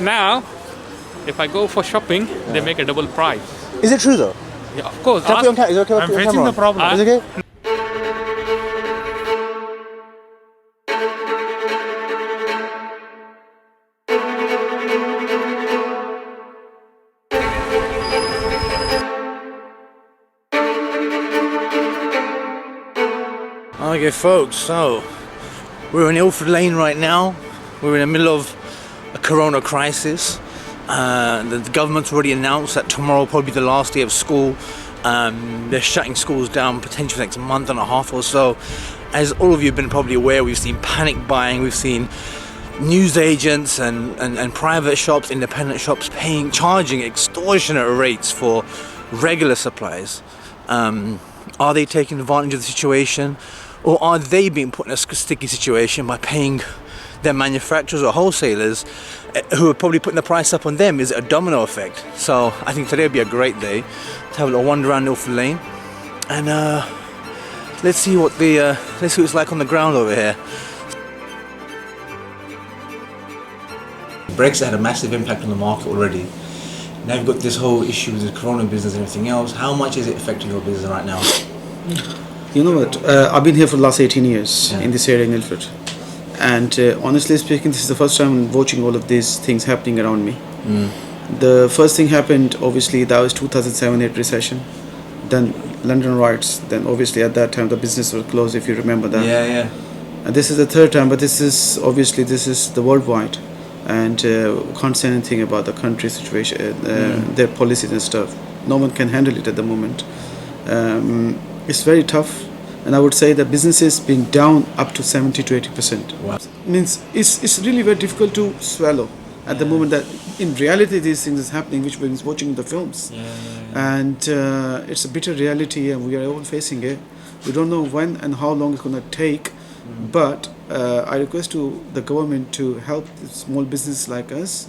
Now, if I go for shopping, they make a double price. Is it true though? Yeah, of course. Can I put on Is it okay if I I'm put on facing camera? the problem. Is it okay? Okay folks, so we're in Ilford Lane right now. We're in the middle of a corona crisis. The government's already announced that tomorrow will probably be the last day of school. They're shutting schools down potentially for the next month and a half or so. As all of you have been probably aware, we've seen panic buying, we've seen news agents and private shops, independent shops charging extortionate rates for regular supplies. Are they taking advantage of the situation? Or are they being put in a sticky situation by paying their manufacturers or wholesalers who are probably putting the price up on them? Is it a domino effect? So I think today would be a great day to have a little wander around Ilford Lane, and let's see what it's like on the ground over here. Brexit had a massive impact on the market already. Now you've got this whole issue with the corona business and everything else. How much is it affecting your business right now? You know what, I've been here for the last 18 years in this area in Ilford, and honestly speaking, this is the first time I'm watching all of these things happening around me. The first thing happened, obviously, that was 2007-8 recession, then London riots, then obviously at that time the business was closed, if you remember that. Yeah. And this is the third time, but this is the worldwide, and can't say anything about the country situation, their policies and stuff. No one can handle it at the moment. It's very tough, and I would say that businesses been down up to 70 to 80%. Wow. Means it's really very difficult to swallow at the moment that in reality these things is happening, which we're watching the films. And it's a bitter reality, and we are all facing it. We don't know when and how long it's going to take, but I request to the government to help the small business like us.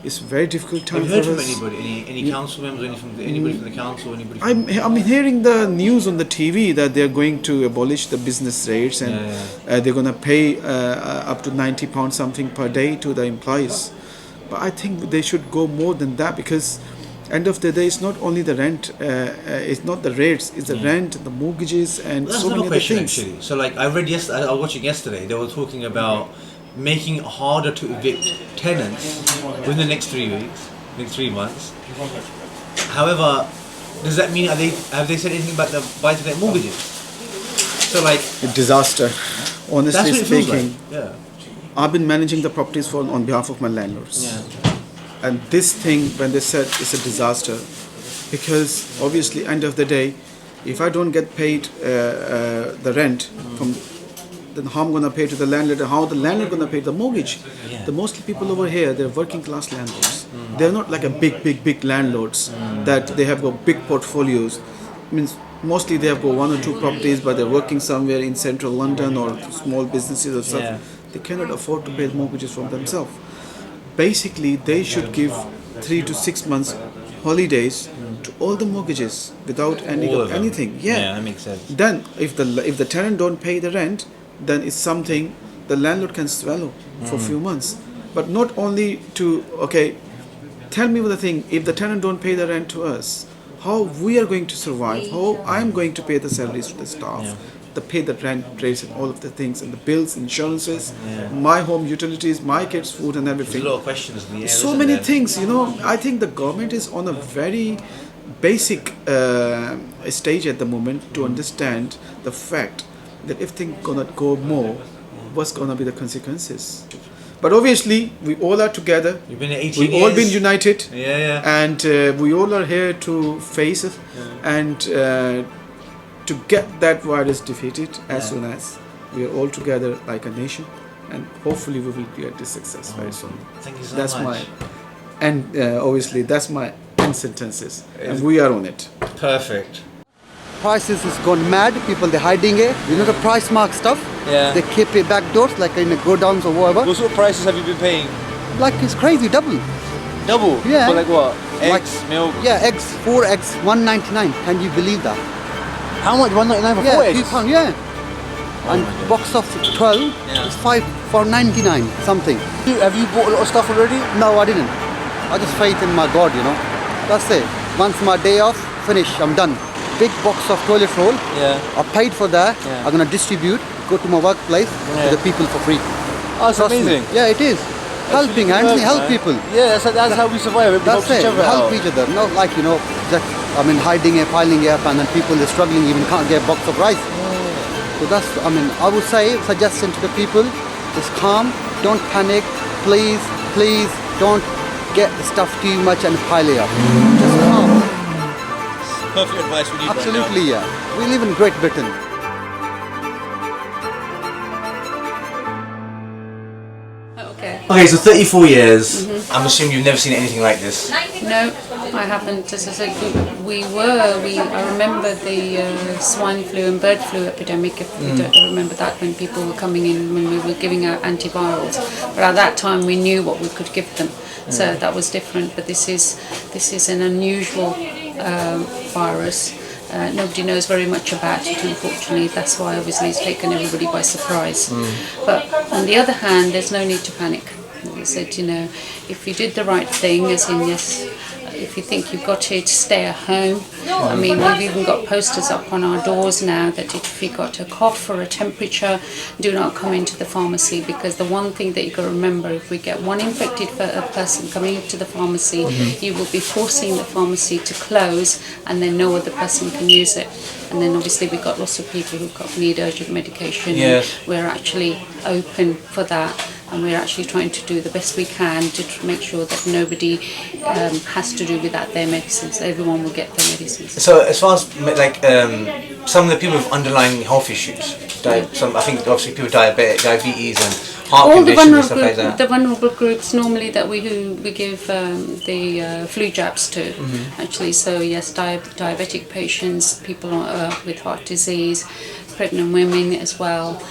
It's a very difficult time for us. Have you heard from anybody, any council members, anybody from the council, anybody? I'm hearing the news on the TV that they're going to abolish the business rates, and they're going to pay up to £90 something per day to the employees. But I think they should go more than that, because end of the day, it's not only the rent, it's not the rates, it's the rent, the mortgages, and so many other things. Actually. So like I was watching yesterday, they were talking about making it harder to evict tenants within the next 3 weeks, next 3 months. However, does that mean have they said anything about the buy-to-let mortgages? So like a disaster. Honestly that's what speaking, it feels like. I've been managing the properties on behalf of my landlords. And this thing, when they said it's a disaster, because obviously end of the day, if I don't get paid the rent from, then how I'm going to pay to the landlord, and how the landlord going to pay the mortgage? The mostly people over here, they're working class landlords. They're not like a big landlords that they have got big portfolios. Means mostly they have got 1 or 2 properties, but they're working somewhere in central London or small businesses or stuff. They cannot afford to pay the mortgages from themselves. Basically, they should give 3 to 6 months holidays to all the mortgages without anything. That makes sense. Then, if the tenant don't pay the rent, then it's something the landlord can swallow for a few months. But not only tell me the thing. If the tenant don't pay the rent to us, how we are going to survive? How I'm going to pay the salaries to the staff? To pay the rent rates and all of the things, and the bills, insurances, my home utilities, my kids' food and everything. There's a lot of questions in the air. So many things, I think the government is on a very basic stage at the moment to understand the fact that if things gonna go more, what's gonna be the consequences. But obviously, we all are together. You've been 18 We've years. all been united. And And we all are here to face it and to get that virus defeated as soon as we are all together like a nation, and hopefully we will get this success very soon. Thank you so That's much. obviously that's my end sentences, and we are on it. Perfect. Prices has gone mad. People, they're hiding it. You know the price mark stuff? They keep it back doors, like in the godowns or whatever. What sort of prices have you been paying? Like it's crazy, double. Double? Yeah. For like what? Eggs, Like- milk? Yeah, eggs, 4 eggs, 1.99. Can you believe that? How much? 1.99 for 4 eggs? £2, yeah. and box of 12 is 5 for 99 something. Have you bought a lot of stuff already? No, I didn't. I just faith in my God, you know. That's it. Once my day off, finish, I'm done. Big box of toilet roll. Yeah. I paid for that. Yeah. I'm gonna distribute, go to my workplace to the people for free. Oh, it's Trust me. amazing. Yeah, it is. Helping, really Anthony, good help work, people. man. Yeah, that's how we survive. We That's help it. each other Help out. each other. Not like, you know, just, hiding it, piling it up, and then people are struggling, even can't get a box of rice. So that's, I would say, suggestion to the people, just calm, don't panic, please, don't get the stuff too much and pile it up. Just calm. Perfect advice we need right now. Absolutely, yeah. We live in Great Britain. Okay, so 34 years. I'm assuming you've never seen anything like this. No, I haven't. As I said, I remember the swine flu and bird flu epidemic, if you don't remember that, when people were coming in, when we were giving out antivirals. But at that time we knew what we could give them. So that was different, but this is an unusual virus. Nobody knows very much about it, unfortunately. That's why obviously it's taken everybody by surprise. But on the other hand, there's no need to panic. Like I said, you know, if you did the right thing, as in, yes, if you think you've got it, stay at home. I mean, we've even got posters up on our doors now that if you've got a cough or a temperature, do not come into the pharmacy, because the one thing that you've got to remember, if we get one infected person coming into the pharmacy, you will be forcing the pharmacy to close, and then no other person can use it. And then obviously we've got lots of people who need urgent medication. Yes. We're actually open for that. And we're actually trying to do the best we can to make sure that nobody has to do without their medicines. Everyone will get their medicines. So as far as some of the people with underlying health issues, I think obviously people with diabetes and heart All the conditions and stuff like that. the vulnerable groups normally that we give the flu jabs to, actually. So yes, diabetic patients, people with heart disease, pregnant women as well.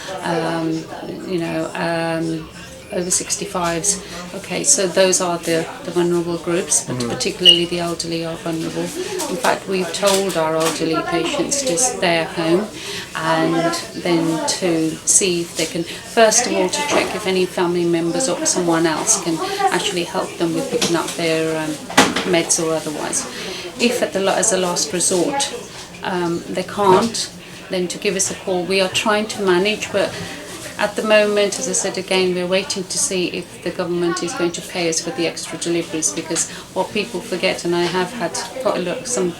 Over 65s. Okay, so those are the vulnerable groups, but particularly the elderly are vulnerable. In fact, we've told our elderly patients to stay at home, and then to see if they can, first of all, to check if any family members or someone else can actually help them with picking up their meds or otherwise. If as a last resort they can't, then to give us a call. We are trying to manage, but at the moment, as I said again, we're waiting to see if the government is going to pay us for the extra deliveries, because what people forget, and I have had quite a lot, some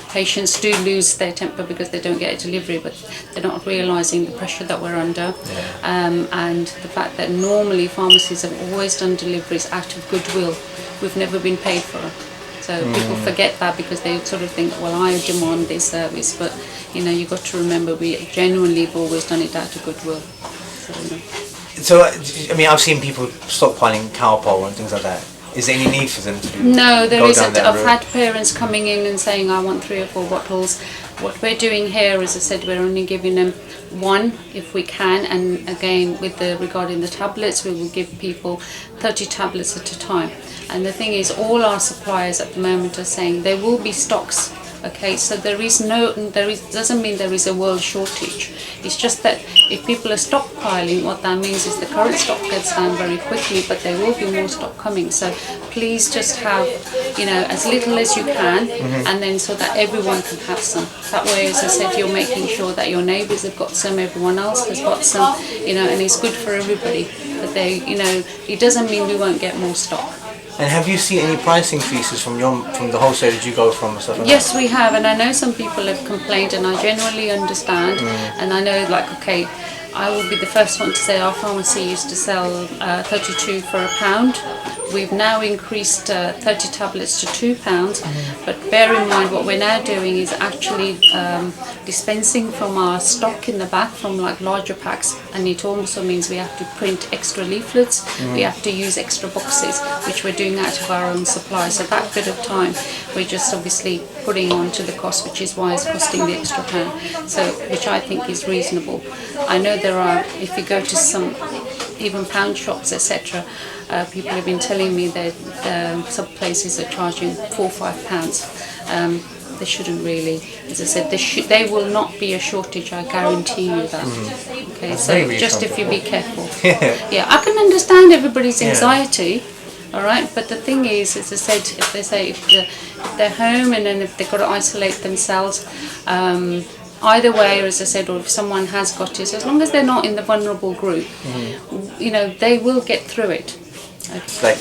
patients do lose their temper because they don't get a delivery, but they're not realising the pressure that we're under, and the fact that normally pharmacies have always done deliveries out of goodwill. We've never been paid for it. So people forget that because they sort of think, well, I demand this service, but you know, you've got to remember we genuinely have always done it out of goodwill. So, I mean, I've seen people stockpiling cowpole and things like that. Is there any need for them to do? No, there go isn't. down that I've route? had parents coming in and saying, I want 3 or 4 bottles. What we're doing here, as I said, we're only giving them 1 if we can, and again, regarding the tablets, we will give people 30 tablets at a time. And the thing is, all our suppliers at the moment are saying there will be stocks. Okay, so doesn't mean there is a world shortage. It's just that if people are stockpiling, what that means is the current stock gets down very quickly, but there will be more stock coming. So please just have, you know, as little as you can, and then so that everyone can have some. That way, as I said, you're making sure that your neighbours have got some, everyone else has got some, you know, and it's good for everybody. But it doesn't mean we won't get more stock. And have you seen any price increases from the wholesalers you go from and stuff like Yes, we have, and I know some people have complained, and I genuinely understand. And I know, like, okay, I will be the first one to say our pharmacy used to sell 32 for £1. We've now increased 30 tablets to £2, but bear in mind what we're now doing is actually dispensing from our stock in the back from like larger packs, and it also means we have to print extra leaflets, we have to use extra boxes, which we're doing out of our own supply. So that bit of time we're just obviously putting on to the cost, which is why it's costing the extra £1, so which I think is reasonable. I know there are, if you go to some even pound shops, etc., people have been telling me that some places are charging £4 or £5. they shouldn't really. As I said, they will not be a shortage. I guarantee you that. Okay, so just if you be careful. Yeah, I can understand everybody's anxiety. All right, but the thing is, as I said, if they're home and then if they've got to isolate themselves, either way, as I said, or if someone has got it, as long as they're not in the vulnerable group, you know, they will get through it. It's like,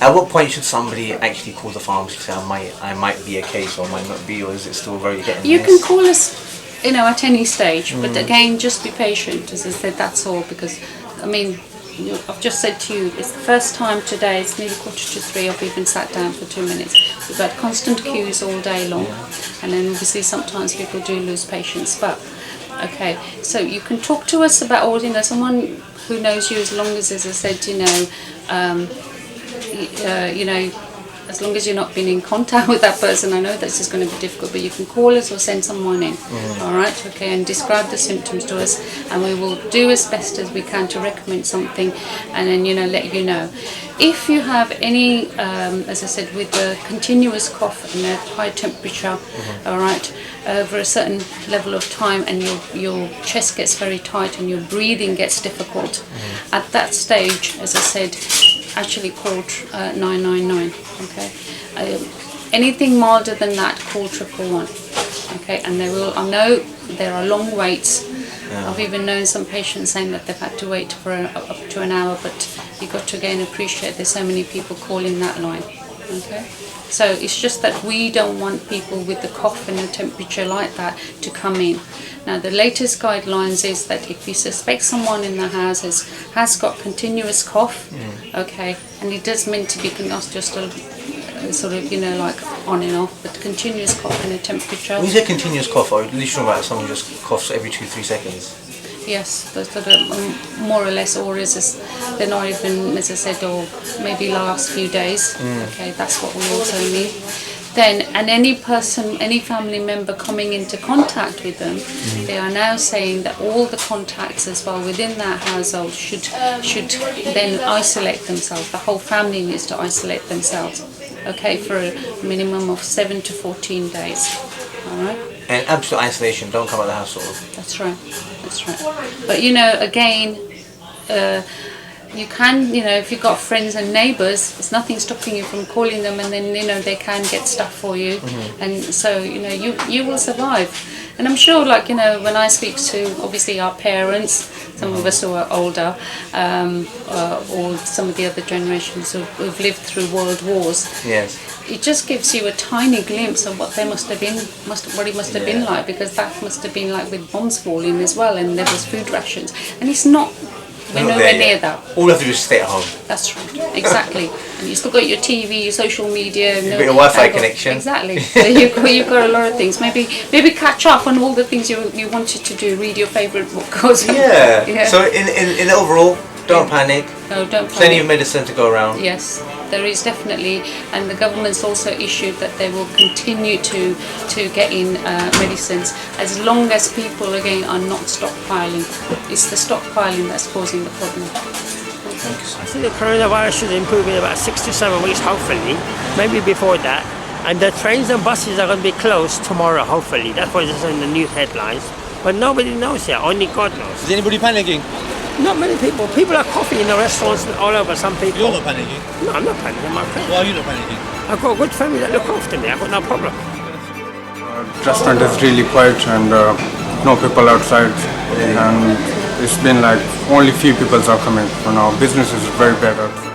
at what point should somebody actually call the pharmacy to say I might be a case or might not be, or is it still very hit and You miss? can call us, you know, at any stage, but again, just be patient, as I said, that's all, because, I mean, I've just said to you, it's the first time today, it's nearly 2:45, I've even sat down for 2 minutes. We've had constant queues all day long, and then obviously sometimes people do lose patience, but okay, so you can talk to us about all, you know, someone who knows you, as long as I said, you know, as long as you're not been in contact with that person. I know this is going to be difficult, but you can call us or send someone in, all right, okay, and describe the symptoms to us, and we will do as best as we can to recommend something, and then, you know, let you know. If you have any, as I said, with the continuous cough and a high temperature, all right, over a certain level of time, and your chest gets very tight and your breathing gets difficult, at that stage, as I said, actually call 999. Okay, anything milder than that, call 111. Okay, and they will. I know there are long waits. I've even known some patients saying that they've had to wait for up to an hour, but you've got to again appreciate there's so many people calling that line. Okay, so it's just that we don't want people with the cough and the temperature like that to come in. Now the latest guidelines is that if you suspect someone in the house has got continuous cough, okay, and it does mean to be not just a sort of, you know, like on and off, but continuous cough and a temperature. When you say continuous cough, are you literally about someone just coughs every 2-3 seconds? Yes, those sort of more or less, or they're not even, as I said, or maybe last few days. Okay, that's what we also mean. Then, and any person, any family member coming into contact with them, they are now saying that all the contacts as well within that household should then isolate themselves. The whole family needs to isolate themselves. Okay, for a minimum of 7 to 14 days. All right. And absolute isolation, don't come out of the house sort of. That's right, that's right. But you know, again, you can, you know, if you've got friends and neighbours, there's nothing stopping you from calling them, and then, you know, they can get stuff for you. And so, you know, you will survive. And I'm sure, like, you know, when I speak to, obviously, our parents, some of us who are older, or some of the other generations who've lived through world wars, Yes. it just gives you a tiny glimpse of what they must have been, what it must have been like, because that must have been like with bombs falling as well, and there was food rations, and it's not. We're nowhere near that. All you have to do is stay at home. That's right, exactly. And you've still got your TV, your social media, You've got your Wi-Fi connection. Exactly. So you've got a lot of things. Maybe catch up on all the things you wanted to do. Read your favourite book or something. Yeah. So in overall, don't panic. No, don't panic. Plenty of medicine to go around. Yes, there is definitely, and the government's also issued that they will continue to get in medicines as long as people again are not stockpiling. It's the stockpiling that's causing the problem. I think the coronavirus should improve in about 6 to 7 weeks, hopefully, maybe before that. And the trains and buses are going to be closed tomorrow, hopefully. That's what is in the news headlines. But nobody knows yet, only God knows. Is anybody panicking? Not many people. People are coughing in the restaurants and all over. Some people. You're not panicking? No, I'm not panicking. My friend. Why are you not panicking? I've got a good family that look after me. I've got no problem. Restaurant is really quiet and no people outside, and it's been like only few people are coming. So now business is very bad outside.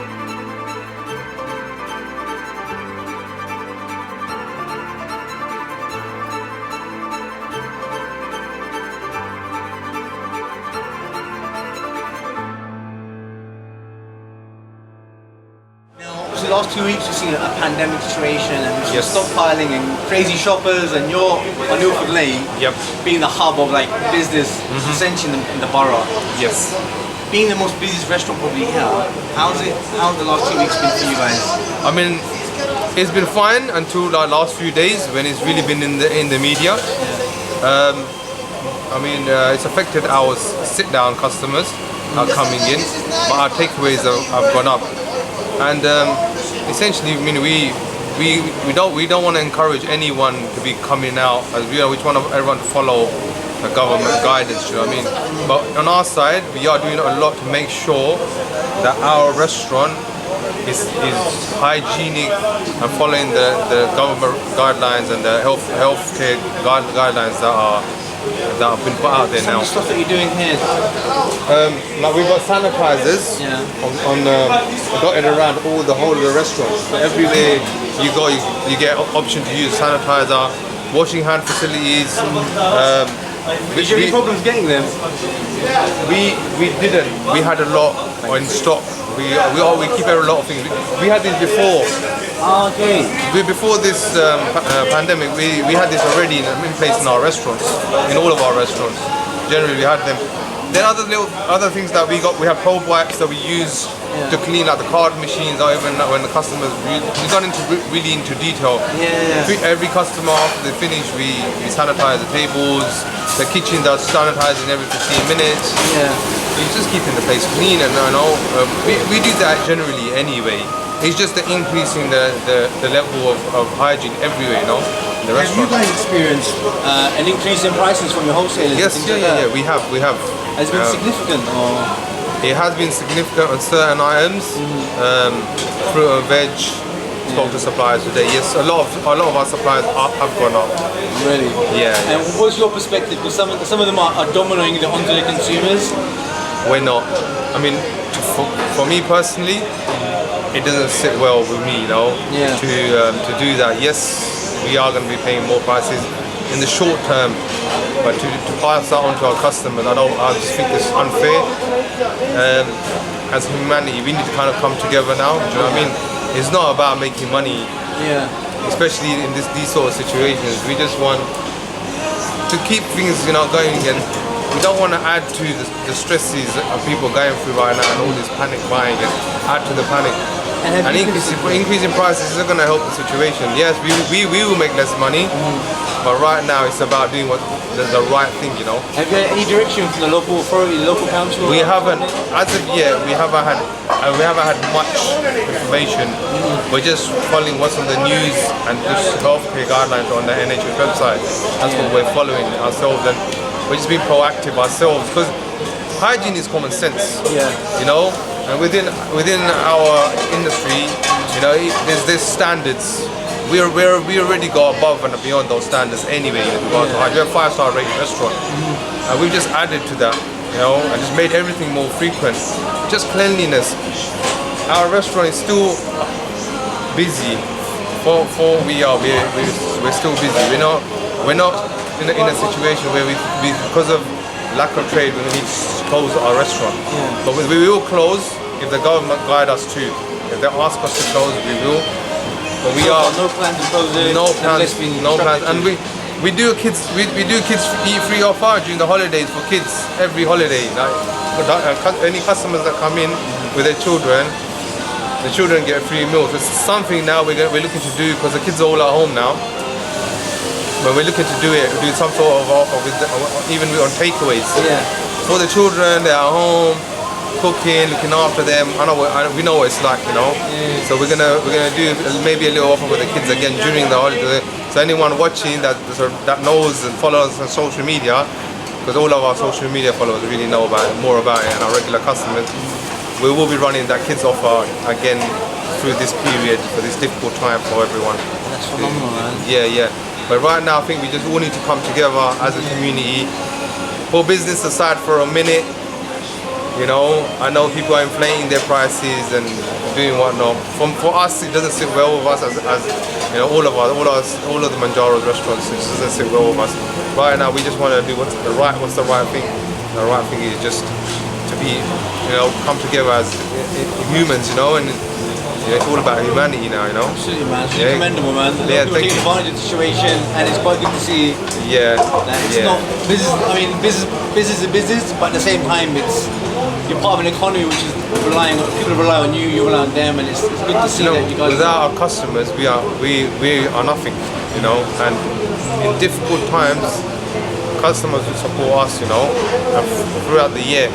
So the last 2 weeks we've seen a pandemic situation, and we've seen stockpiling and crazy shoppers, and you're on Ilford Lane, being the hub of like business, essentially in the borough. Yes. Being the most busiest restaurant probably here, how's the last 2 weeks been for you guys? I mean, it's been fine until the last few days when it's really been in the media. I mean, it's affected our sit-down customers are coming in, but our takeaways have gone up. And essentially, I mean, we don't want to encourage anyone to be coming out. As we want everyone to follow the government guidance. You know what I mean? But on our side, we are doing a lot to make sure that our restaurant is hygienic and following the government guidelines and the healthcare guidelines that have been put out there now. Some of the stuff that you're doing here. Like we've got sanitizers dotted around the whole of the restaurant. So everywhere you go, you get option to use sanitizer, washing hand facilities. Did you have any problems getting them? We didn't. We had a lot in stock. We keep a lot of things. We had this before. Okay. Before this pandemic, we had this already in place in our restaurants, in all of our restaurants. Generally, we had them. Then other things that we got, we have probe wipes that we use to clean out the card machines, or even when the customers. We got really into detail. Every customer after they finish, we sanitize the tables. The kitchens are sanitizing every 15 minutes. It's just keeping the place clean, and we do that generally anyway. It's just the increasing the level of hygiene everywhere, in the restaurant. Have you guys experienced an increase in prices from your wholesalers? Yes, we have. Has it been significant, or? It has been significant on certain items, fruit and veg. Spoke to suppliers today. Yes, a lot of our suppliers have gone up. Really? Yeah. And what's your perspective? Because some of them are dominoing it onto the consumers. We're not. I mean, for me personally, it doesn't sit well with me, to do that. Yes, we are going to be paying more prices in the short term, but to pass that on to our customers, I just think it's unfair. As humanity, we need to kind of come together now. Do you know what I mean? It's not about making money, especially in these sort of situations. We just want to keep things, going, and we don't want to add to the stresses of people going through right now and all this panic buying and add to the panic. And increasing prices isn't going to help the situation. Yes, we will make less money, but right now it's about doing the right thing, Have you had any direction from the local authority, the local council? We haven't, as of yet, we haven't had much information. We're just following what's on the news and just healthcare guidelines on the NHS website. That's what we're following ourselves, and we're just being proactive ourselves, because hygiene is common sense. And within our industry, there's standards. We already go above and beyond those standards anyway. We're a 5-star rated restaurant, and we've just added to that, and just made everything more frequent. Just cleanliness. Our restaurant is still busy. For we're still busy. We're not in a situation where we because of lack of trade, we need to close our restaurant. But we will close if the government guide us to. If they ask us to close, we will. But we are no plans to close it. No plans. And we do kids eat free or far during the holidays for kids every holiday. Any customers that come in with their children, the children get free meals. It's something now we're looking to do, because the kids are all at home now. But we're looking to do some sort of offer even on takeaways. For the children, they're at home, cooking, looking after them. We know what it's like, So we're gonna do maybe a little offer with the kids again during the holiday. So anyone watching that knows and follows us on social media, because all of our social media followers really know more about it, and our regular customers, we will be running that kids offer again through this period, for this difficult time for everyone. That's phenomenal, man. Yeah. But right now, I think we just all need to come together as a community. Put business aside for a minute. I know people are inflating their prices and doing whatnot. For us, it doesn't sit well with us as all of the Manajros restaurants. It just doesn't sit well with us. Right now, we just want to do what's the right thing. The right thing is just to be, come together as humans, and. It's all about humanity now, Absolutely, man. It's commendable, man. People take advantage of the situation, and it's quite good to see. That it's not business. I mean, business is business, but at the same time, you're part of an economy which is people rely on you, you rely on them, and it's good to see that you guys. Without our customers, we are nothing, And in difficult times, customers will support us, and throughout the year.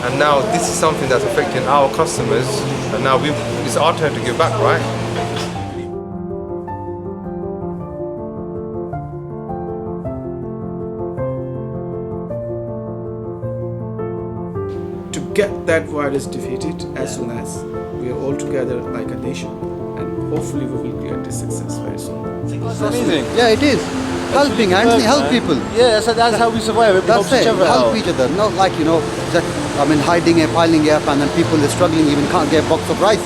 And now this is something that's affecting our customers, and now it's our turn to give back, right? get that virus defeated as soon as we are all together like a nation, and hopefully we will create this success very soon. It's amazing. Yeah, it is. Helping, Anthony, help people. Yeah, that's how we survive. We That's help it. each other Help out. each other. Not like, just, hiding and piling up, and then people are struggling, even can't get a box of rice.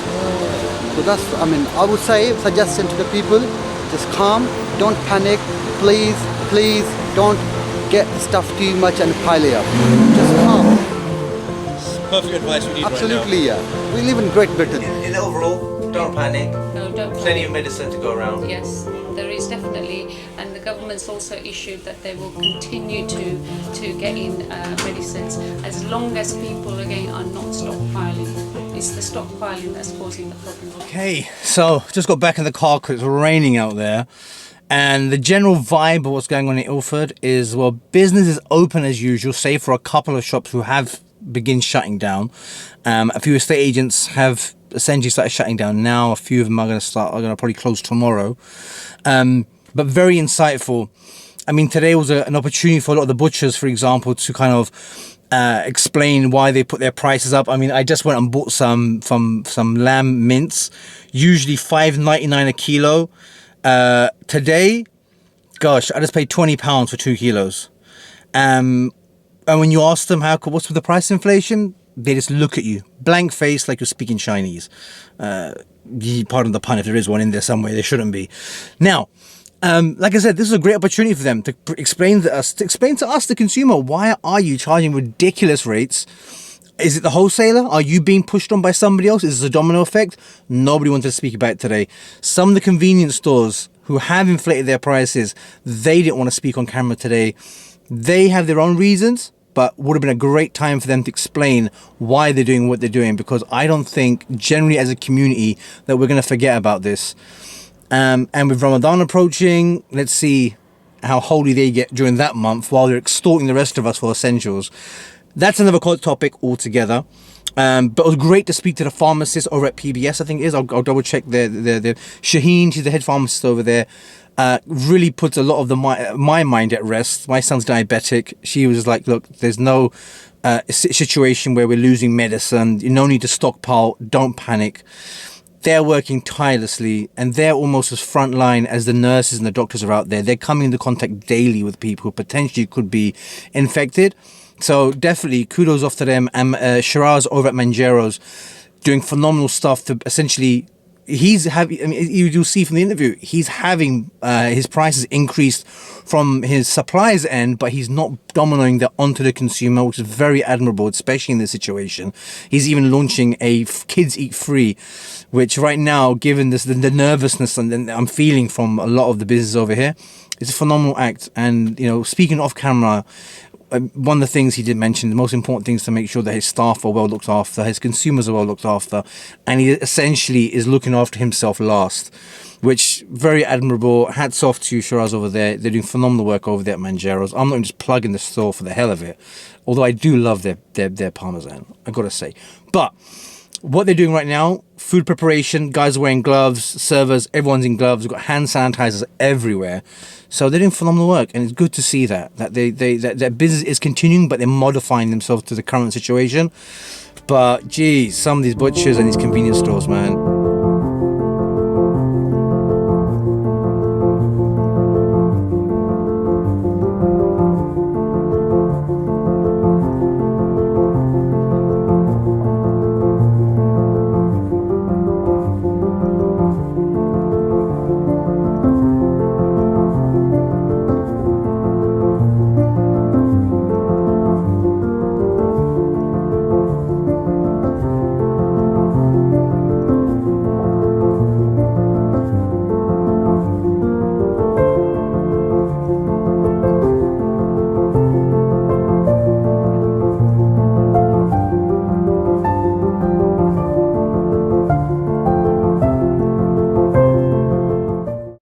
So that's, I would say, suggestion to the people, just calm, don't panic, please, don't get stuff too much and pile it up. Just calm. Perfect advice we need Absolutely, yeah. We live in Great Britain. In overall, don't panic. No, don't Plenty panic. of medicine to go around. Yes, there is definitely, and the government's also issued that they will continue to get in medicines as long as people again are not stockpiling. It's the stockpiling that's causing the problem. Okay, so just got back in the car because it's raining out there. And the general vibe of what's going on in Ilford is, well, business is open as usual, save for a couple of shops who have begun shutting down. A few estate agents have essentially started shutting down now. A few of them are going to probably close tomorrow. But very insightful. Today was an opportunity for a lot of the butchers, for example, to kind of explain why they put their prices up. I just went and bought some lamb mince, usually $5.99 a kilo. Today, gosh, I just paid £20 for 2 kilos. And when you ask them what's with the price inflation, they just look at you, blank face, like you're speaking Chinese. Pardon the pun if there is one in there somewhere. There shouldn't be. Now, like I said, this is a great opportunity for them to explain to us, the consumer, why are you charging ridiculous rates? Is it the wholesaler? Are you being pushed on by somebody else? Is this a domino effect? Nobody wanted to speak about it today. Some of the convenience stores who have inflated their prices, they didn't want to speak on camera today. They have their own reasons, but would have been a great time for them to explain why they're doing what they're doing, because I don't think generally as a community that we're going to forget about this. And with Ramadan approaching, let's see how holy they get during that month while they're extorting the rest of us for essentials. That's another topic altogether. But it was great to speak to the pharmacist over at PBS, I think it is. I'll double check the Shaheen, she's the head pharmacist over there. Really puts a lot of my mind at rest. My son's diabetic. She was like, look, there's no situation where we're losing medicine. You no need to stockpile. Don't panic. They're working tirelessly, and they're almost as frontline as the nurses and the doctors are out there. They're coming into contact daily with people who potentially could be infected. So definitely kudos off to them. And Shiraz over at Manajros doing phenomenal stuff to essentially, you'll see from the interview, he's having his prices increased from his supplier's end, but he's not dominoing that onto the consumer, which is very admirable, especially in this situation. He's even launching a kids eat free, which right now, given the nervousness and I'm feeling from a lot of the business over here, it's a phenomenal act. And speaking off camera, one of the things he did mention, the most important thing is to make sure that his staff are well looked after, his consumers are well looked after, and he essentially is looking after himself last, which very admirable. Hats off to Shiraz over there. They're doing phenomenal work over there at Manajros. I'm not just plugging the store for the hell of it, although I do love their parmesan, I gotta say. But what they're doing right now, food preparation, guys are wearing gloves, servers, everyone's in gloves, we've got hand sanitizers everywhere. So they're doing phenomenal work, and it's good to see that that business is continuing, but they're modifying themselves to the current situation. But geez, some of these butchers and these convenience stores, man,